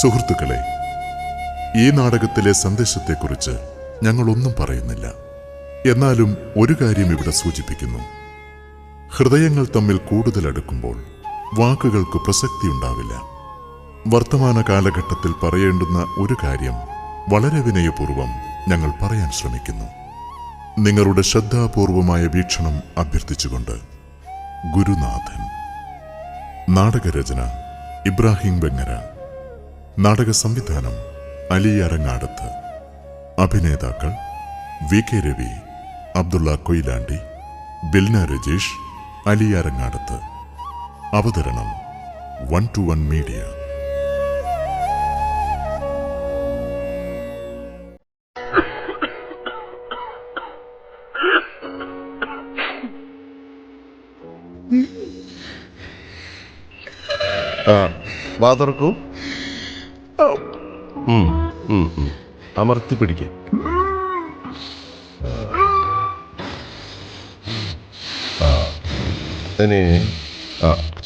സുഹൃത്തുക്കളെ, ഈ നാടകത്തിലെ സന്ദേശത്തെക്കുറിച്ച് ഞങ്ങളൊന്നും പറയുന്നില്ല. എന്നാലും ഒരു കാര്യം ഇവിടെ സൂചിപ്പിക്കുന്നു. ഹൃദയങ്ങൾ തമ്മിൽ കൂടുതൽ അടുക്കുമ്പോൾ വാക്കുകൾക്ക് പ്രസക്തിയുണ്ടാവില്ല. വർത്തമാന കാലഘട്ടത്തിൽ പറയേണ്ടുന്ന ഒരു കാര്യം വളരെ വിനയപൂർവ്വം ഞങ്ങൾ പറയാൻ ശ്രമിക്കുന്നു. നിങ്ങളുടെ ശ്രദ്ധാപൂർവമായ വീക്ഷണം അഭ്യർത്ഥിച്ചുകൊണ്ട് ഗുരുനാഥൻ. നാടകരചന ഇബ്രാഹിം വെങ്ങര. നാടക സംവിധാനം അലി അരങ്ങാടത്ത്. അഭിനേതാക്കൾ വി കെ രവി, അബ്ദുള്ള കൊയിലാണ്ടി, ബിൽന രജീഷ്, അലി അരങ്ങാടത്ത്. അവതരണം 1-to-1 മീഡിയ. വാതർക്കൂ, അമർത്തി പിടിക്ക. ഇനി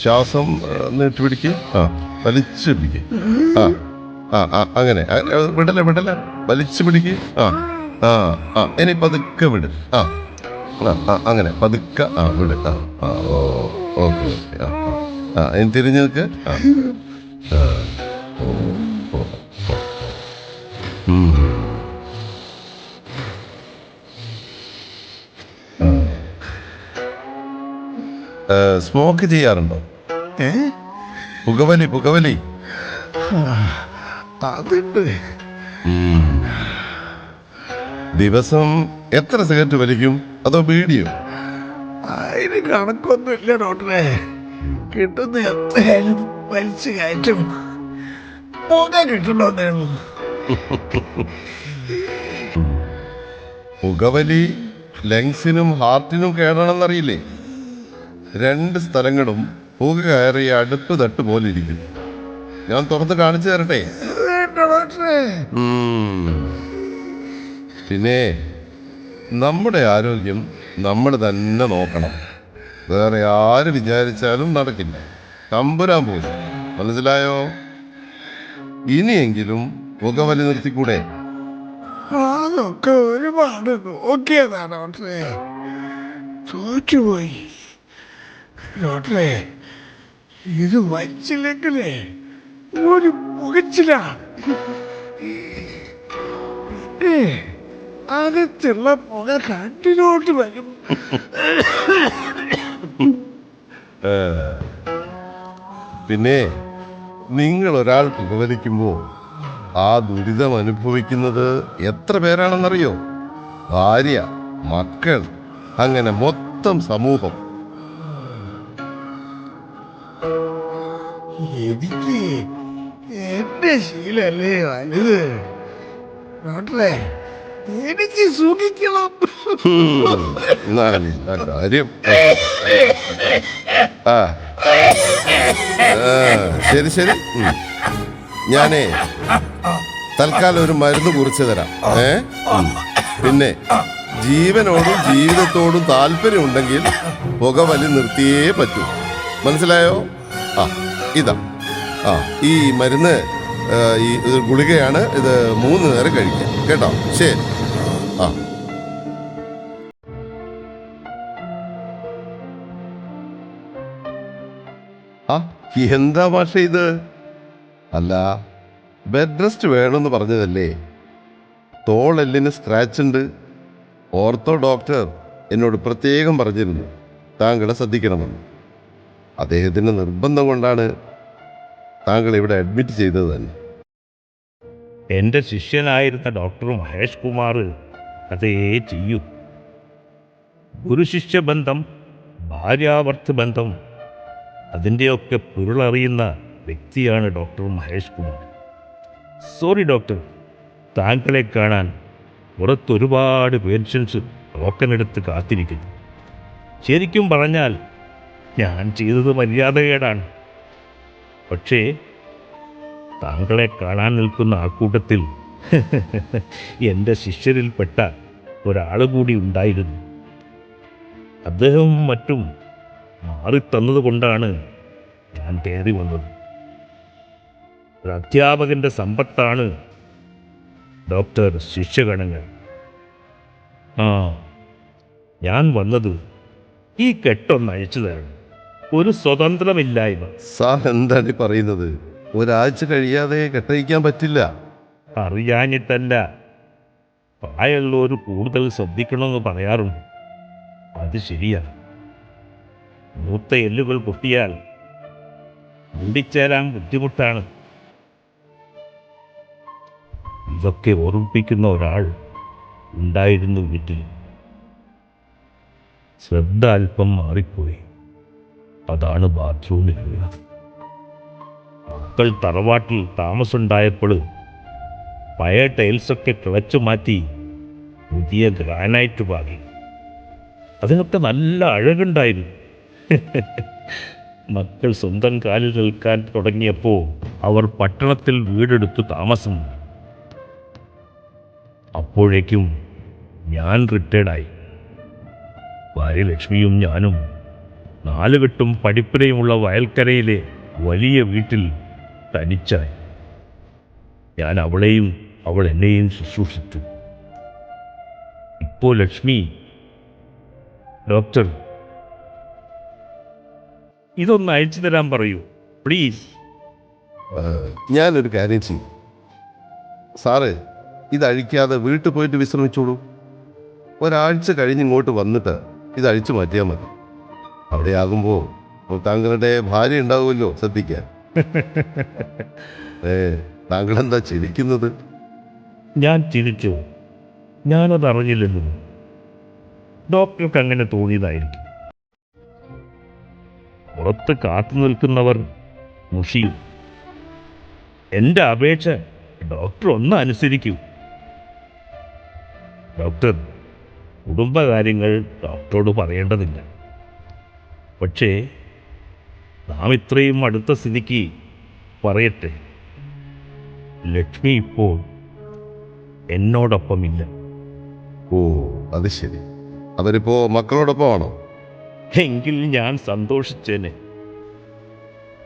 ശ്വാസം നീട്ടിപ്പിടിക്ക്. വലിച്ചു പിടിക്ക്. അങ്ങനെ വിടല വലിച്ചു പിടിക്ക്. ഇനി പതുക്കെ വിട്. അങ്ങനെ പതുക്കെ വിട്. ഓക്കെ. ഇനി തിരിഞ്ഞു നിൽക്ക്. സ്മോക്ക് ചെയ്യാറുണ്ടോ? പുകവലി അതുണ്ട്. ദിവസം എത്ര സിഗരറ്റ് വലിക്കും? അതോ ബീഡിയോ? അതിന് കണക്കൊന്നുമില്ല ഡോക്ടറെ. കിട്ടുന്ന എത്രയായാലും വലിച്ചു കയറ്റും. പുക കിട്ടണോന്നേ ഉള്ളൂ. പുകവലി ലങ്സിനും ഹാർട്ടിനും കേടാണെന്നറിയില്ലേ? 2 സ്ഥലങ്ങളും പുക കയറി അടുപ്പ് തട്ട് പോലെ ഇരിക്കും. ഞാൻ തുറന്ന് കാണിച്ചു തരട്ടെ? പിന്നെ നമ്മുടെ ആരോഗ്യം നമ്മൾ തന്നെ നോക്കണം. വേറെ ആര് വിചാരിച്ചാലും നടക്കില്ല. തമ്പുരാൻ പോലും. മനസ്സിലായോ? ഇനിയെങ്കിലും പുകവലി നിർത്തിക്കൂടെ? അതൊക്കെ ഒരുപാട് നോക്കിയതാണ് ഡോക്ടറെ. തോറ്റുപോയി ഡോക്ടറെ. ഇത് വച്ചില്ലെങ്കിലേ ഒരു പുകച്ചില്ല. അകത്തുള്ള പുക കണ്ടിനോട്ട് വരും. പിന്നെ നിങ്ങൾ ഒരാൾ പുകവലിക്കുമ്പോൾ ആ ദുരിതം അനുഭവിക്കുന്നത് എത്ര പേരാണെന്നറിയോ? ഭാര്യ, മക്കൾ, അങ്ങനെ മൊത്തം സമൂഹം. എനിക്ക് എന്റെ ശീലല്ലേ വലുത് ഡോക്ടറെ. എനിക്ക് സുഖിക്കണം. കാര്യം ശരി. ഞാനേ തൽക്കാലം ഒരു മരുന്ന് കുറിച്ച് തരാം. പിന്നെ ജീവനോടും ജീവിതത്തോടും താല്പര്യം ഉണ്ടെങ്കിൽ പുകവലി നിർത്തിയേ പറ്റൂ. മനസ്സിലായോ? ഇതാ ഈ മരുന്ന്. ഇത് ഗുളികയാണ്. ഇത് 3 നേരം കഴിക്കാം കേട്ടോ. ശരി. എന്താ ഭാഷ ഇത്? അല്ല, ബെഡ് റെസ്റ്റ് വേണമെന്ന് പറഞ്ഞതല്ലേ? തോളെല്ലിന് സ്ക്രാച്ച് ഉണ്ട്. ഓർത്തോ ഡോക്ടർ എന്നോട് പ്രത്യേകം പറഞ്ഞിരുന്നു താങ്കളെ ശ്രദ്ധിക്കണമെന്ന്. അദ്ദേഹത്തിൻ്റെ നിർബന്ധം കൊണ്ടാണ് താങ്കൾ ഇവിടെ അഡ്മിറ്റ് ചെയ്തത് തന്നെ. എൻ്റെ ശിഷ്യനായിരുന്ന ഡോക്ടർ മഹേഷ് കുമാർ അതേ ചെയ്യൂ. ഗുരുശിഷ്യ ബന്ധം, ഭാര്യാഭർത്തൃ ബന്ധം, അതിൻ്റെയൊക്കെ പൊരുളറിയുന്ന വ്യക്തിയാണ് doctor Mahesh Kumar. Sorry doctor, താങ്കളെ കാണാൻ പുറത്തൊരുപാട് പേഷ്യൻസ് ടോക്കണെടുത്ത് കാത്തിരിക്കുന്നു. ശരിക്കും പറഞ്ഞാൽ ഞാൻ ചെയ്തത് മര്യാദകേടാണ്. പക്ഷേ താങ്കളെ കാണാൻ നിൽക്കുന്ന ആ കൂട്ടത്തിൽ എൻ്റെ ശിഷ്യരിൽപ്പെട്ട ഒരാൾ കൂടി ഉണ്ടായിരുന്നു. അദ്ദേഹവും മറ്റും മാറിത്തന്നത് കൊണ്ടാണ് ഞാൻ കയറി വന്നത്. ഒരു അധ്യാപകൻ്റെ സമ്പത്താണ് ഡോക്ടർ ശിഷ്യഗണങ്ങൾ. ആ, ഞാൻ വന്നത് ഈ കെട്ടൊന്ന് അഴിച്ചു തരണം. ഒരു സ്വതന്ത്രമില്ലായ്മ. സാർ എന്താണ് പറയുന്നത്? ഒരാഴ്ച കഴിയാതെ കെട്ടഴിക്കാൻ പറ്റില്ല. അറിയാഞ്ഞിട്ടല്ല, പ്രായമുള്ളവർ കൂടുതൽ ശ്രദ്ധിക്കണമെന്ന് പറയാറുണ്ട്. അത് ശരിയാണ്. മൂത്ത എല്ലുകൾ പൊട്ടിയാൽ മുണ്ടിച്ചേരാൻ ബുദ്ധിമുട്ടാണ്. ഇതൊക്കെ ഓർമ്മിപ്പിക്കുന്ന ഒരാൾ ഉണ്ടായിരുന്നു വീട്ടിൽ. ശ്രദ്ധ അല്പം മാറിപ്പോയി. അതാണ് ബാത്റൂമിൽ വീണത്. മക്കൾ തറവാട്ടിൽ താമസമുണ്ടായപ്പോൾ പഴയ ടൈൽസൊക്കെ കിളച്ചു മാറ്റി പുതിയ ഗ്രാനൈറ്റ് പാകി. അതിനൊക്കെ നല്ല അഴകുണ്ടായിരുന്നു. മക്കൾ സ്വന്തം കാലിൽ നിൽക്കാൻ തുടങ്ങിയപ്പോൾ അവർ പട്ടണത്തിൽ വീടെടുത്ത് താമസം. അപ്പോഴേക്കും ഞാൻ റിട്ടയർഡായി. ഭാര്യ ലക്ഷ്മിയും ഞാനും 4 കെട്ടും പഠിപ്പുരയുമുള്ള വയൽക്കരയിലെ വലിയ വീട്ടിൽ തനിച്ചായി. ഞാൻ അവളെയും അവൾ എന്നെയും ശുശ്രൂഷിച്ചു. ഇപ്പോൾ ലക്ഷ്മി, ഡോക്ടർ ഇതൊന്ന് അയച്ചു തരാൻ പറയൂ പ്ലീസ്. ഞാനൊരു കാര്യം ചെയ്യും സാറ്, ഇതഴിക്കാതെ വീട്ടിൽ പോയിട്ട് വിശ്രമിച്ചോളൂ. ഒരാഴ്ച കഴിഞ്ഞ് ഇങ്ങോട്ട് വന്നിട്ട് ഇത് അഴിച്ചു മാറ്റിയാൽ മതി. അവിടെ ആകുമ്പോൾ താങ്കളുടെ ഭാര്യ ഉണ്ടാവുമല്ലോ ശ്രദ്ധിക്കാൻ. താങ്കളെന്താ ചിരിക്കുന്നത്? ഞാൻ ചിരിച്ചു. ഞാനത് അറിഞ്ഞില്ലെന്നു. ഡോക്ടർക്ക് അങ്ങനെ തോന്നിയതായിരിക്കും. പുറത്ത് കാത്തു നിൽക്കുന്നവർ മുഷിയും. എൻ്റെ അപേക്ഷ ഡോക്ടർ ഒന്ന് അനുസരിക്കൂ. ഡോക്ടർ, കുടുംബകാര്യങ്ങൾ ഡോക്ടറോട് പറയേണ്ടതില്ല. പക്ഷേ നാം ഇത്രയും അടുത്ത സ്ഥിതിക്ക് പറയട്ടെ, ലക്ഷ്മി ഇപ്പോൾ എന്നോടൊപ്പമില്ല. ഓ, അത് ശരി. അവരിപ്പോ മക്കളോടൊപ്പമാണോ? എങ്കിൽ ഞാൻ സന്തോഷിച്ചേനെ.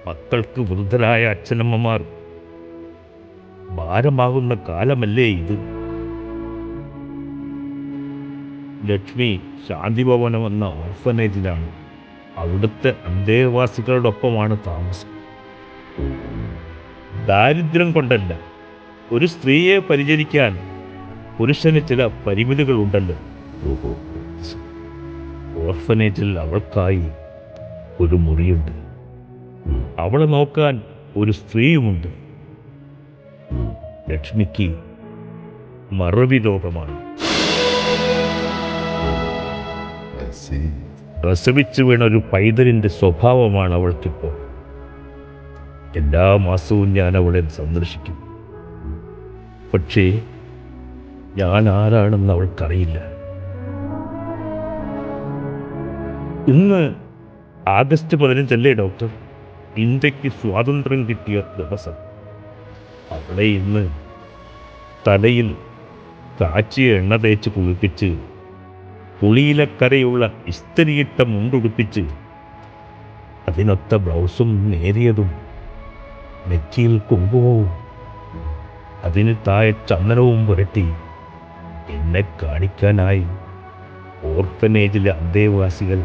മക്കൾക്ക് വൃദ്ധരായ അച്ഛനമ്മമാർ ഭാരമാകുന്ന കാലമല്ലേ ഇത്. ലക്ഷ്മി ശാന്തിഭവനം എന്ന ഓർഫനേജിലാണ്. അവിടുത്തെ അന്തേവാസികളോടൊപ്പമാണ് താമസം. ദാരിദ്ര്യം കൊണ്ടല്ല, ഒരു സ്ത്രീയെ പരിചരിക്കാൻ പുരുഷന് ചില പരിമിതികളുണ്ടല്ലോ. ഓർഫനേജിൽ അവൾക്കായി ഒരു മുറിയുണ്ട്. അവളെ നോക്കാൻ ഒരു സ്ത്രീയുമുണ്ട്. ലക്ഷ്മിക്ക് മറവി രോഗമാണ്. പ്രസവിച്ചു വീണ ഒരു പൈതലിൻ്റെ സ്വഭാവമാണ് അവൾക്കിപ്പോൾ. എല്ലാ മാസവും ഞാൻ അവളെ സന്ദർശിക്കും. പക്ഷേ ഞാൻ ആരാണെന്ന് അവൾക്കറിയില്ല. ഇന്ന് ആഗസ്റ്റ് 15 ഡോക്ടർ, ഇന്ത്യക്ക് സ്വാതന്ത്ര്യം കിട്ടിയ ദിവസം. അവളെ ഇന്ന് തലയിൽ കാച്ചിയ എണ്ണ തേച്ച് കുളിപ്പിച്ച് പുളിയിലക്കരയുള്ള ഇസ്തിരിയിട്ട മുണ്ടുടുപ്പിച്ച് അതിനൊത്ത ബ്ലൗസും നേരിയതും നെറ്റിയിൽ കുങ്കുമവും അതിന് താഴെ ചന്ദനവും പുരട്ടി എന്നെ കാണിക്കാനായി ഓർഫനേജിലെ അന്തേവാസികൾ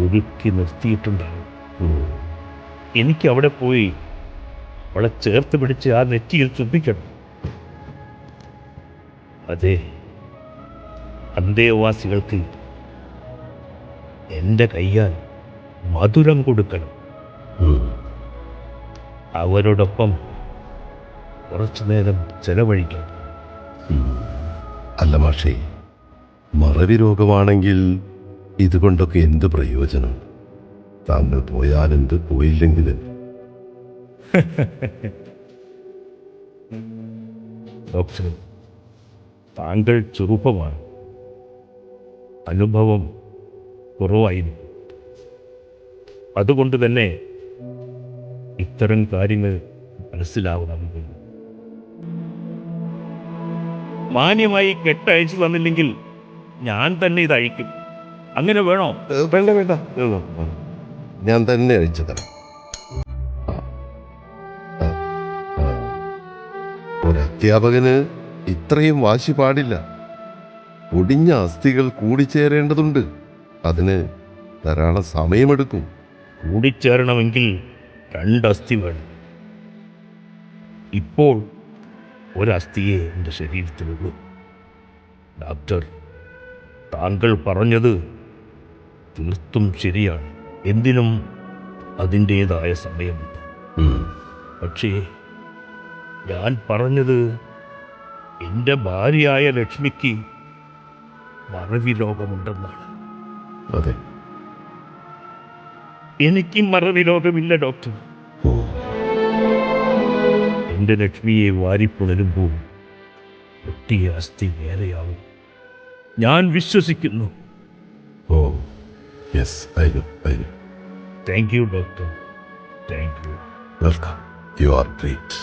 ഒരുക്കി നിർത്തിയിട്ടുണ്ടാകും. എനിക്ക് അവിടെ പോയി അവളെ ചേർത്ത് പിടിച്ച് ആ നെറ്റിയിൽ ചുംബിക്കണം. അതെ, അന്തേവാസികൾക്ക് എൻ്റെ കയ്യാൽ മധുരം കൊടുക്കണം. അവരോടൊപ്പം കുറച്ചു നേരം ചെലവഴിക്കണം. അല്ല മാഷേ, മറവി രോഗമാണെങ്കിൽ ഇതുകൊണ്ടൊക്കെ എന്ത് പ്രയോജനം? താങ്കൾ പോയാലെന്ത്, പോയില്ലെങ്കിൽ ഡോക്ടർ, താങ്കൾ ചെറുപ്പമാണ്, അനുഭവം കുറവായിരുന്നു. അതുകൊണ്ട് തന്നെ ഇത്തരം കാര്യങ്ങൾ മനസ്സിലാവണമെന്ന്. മാന്യമായി കെട്ടയച്ചു തന്നില്ലെങ്കിൽ ഞാൻ തന്നെ ഇത് അഴിക്കും. അങ്ങനെ വേണോ? വേണ്ട വേണ്ട, ഞാൻ തന്നെ അഴിച്ചു തരാം. അധ്യാപകന് ഇത്രയും വാശി പാടില്ല. ഒടിഞ്ഞ അസ്ഥികൾ കൂടിച്ചേരേണ്ടതുണ്ട്. അതിന് ധാരാളം സമയമെടുക്കും. കൂടിച്ചേരണമെങ്കിൽ 2 അസ്ഥി വേണം. ഇപ്പോൾ ഒരസ്ഥിയേ എൻ്റെ ശരീരത്തിലുള്ളൂ. ഡോക്ടർ, താങ്കൾ പറഞ്ഞത് തീർത്തും ശരിയാണ്. എന്തിനും അതിൻ്റേതായ സമയമുണ്ട്. പക്ഷേ ഞാൻ പറഞ്ഞത് എൻ്റെ ഭാര്യയായ ലക്ഷ്മിക്ക് മറവി രോഗമുണ്ടെന്നാണ്. അതെ. എനിക്ക് മറവി രോഗമില്ല ഡോക്ടർ. എൻ്റെ ലക്ഷ്മിയെ വാരിപ്പുണരുമ്പോൾ ഒട്ടിയ അസ്ഥി വേറെയാവും. ഞാൻ വിശ്വസിക്കുന്നു. Oh yes, I know. Thank you doctor, thank you. Welcome. You are great.